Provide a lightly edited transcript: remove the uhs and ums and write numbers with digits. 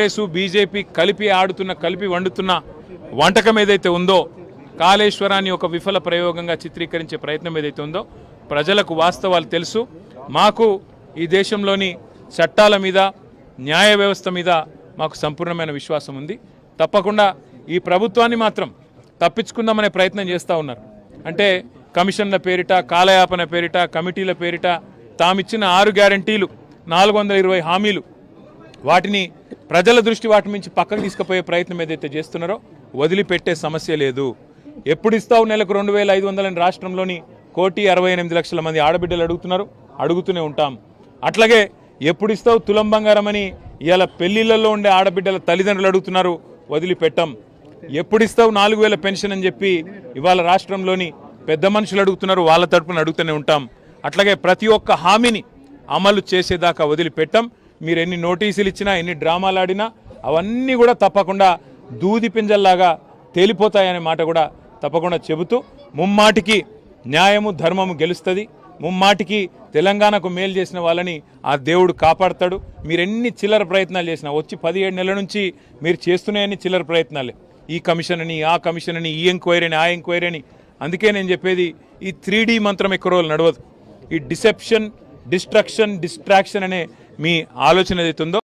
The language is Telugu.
కాంగ్రెస్ బీజేపీ కలిపి ఆడుతున్న కలిపి వండుతున్న వంటకం ఏదైతే ఉందో కాళేశ్వరాన్ని ఒక విఫల ప్రయోగంగా చిత్రీకరించే ప్రయత్నం ఏదైతే ఉందో ప్రజలకు వాస్తవాలు తెలుసు. మాకు ఈ దేశంలోని చట్టాల మీద న్యాయ వ్యవస్థ మీద మాకు సంపూర్ణమైన విశ్వాసం ఉంది. తప్పకుండా ఈ ప్రభుత్వాన్ని మాత్రం తప్పించుకుందామనే ప్రయత్నం చేస్తూ ఉన్నారు. అంటే కమిషన్ల పేరిట కాలయాపన పేరిట కమిటీల పేరిట తామిచ్చిన 6 గ్యారంటీలు 420 హామీలు వాటిని ప్రజల దృష్టి వాటి నుంచి పక్కకు తీసుకుపోయే ప్రయత్నం ఏదైతే చేస్తున్నారో వదిలిపెట్టే సమస్య లేదు. ఎప్పుడు ఇస్తావు నెలకు 2500 రాష్ట్రంలోని 1,68,00,000 మంది ఆడబిడ్డలు అడుగుతున్నారు, అడుగుతూనే ఉంటాం. అట్లాగే ఎప్పుడు ఇస్తావు తులం బంగారం అని ఇవాళ పెళ్లిళ్లలో ఉండే ఆడబిడ్డల తల్లిదండ్రులు అడుగుతున్నారు, వదిలిపెట్టాం. ఎప్పుడు ఇస్తావు 4,000 పెన్షన్ అని చెప్పి ఇవాళ రాష్ట్రంలోని పెద్ద మనుషులు అడుగుతున్నారు, వాళ్ళ తరపున అడుగుతూనే ఉంటాం. అట్లాగే ప్రతి ఒక్క హామీని అమలు చేసేదాకా వదిలిపెట్టాం. మీరు ఎన్ని నోటీసులు ఇచ్చినా ఎన్ని డ్రామాలు ఆడినా అవన్నీ కూడా తప్పకుండా దూది పింజల్లాగా తేలిపోతాయనే మాట కూడా తప్పకుండా చెబుతూ ముమ్మాటికి న్యాయము ధర్మము గెలుస్తుంది. ముమ్మాటికి తెలంగాణకు మేలు చేసిన వాళ్ళని ఆ దేవుడు కాపాడతాడు. మీరు ఎన్ని చిల్లర ప్రయత్నాలు చేసినా వచ్చి 17 నెలల నుంచి మీరు చేస్తున్నాయని చిల్లర ప్రయత్నాలే. ఈ కమిషన్ అని ఆ కమిషన్ అని ఈ ఎంక్వైరీ అని ఆ ఎంక్వైరీ అని. అందుకే నేను చెప్పేది ఈ 3D మంత్రం ఎక్కువ రోజులు నడవదు. ఈ డిసెప్షన్ డిస్ట్రక్షన్ డిస్ట్రాక్షన్ అనే మీ ఆలోచన ఏదైతే ఉందో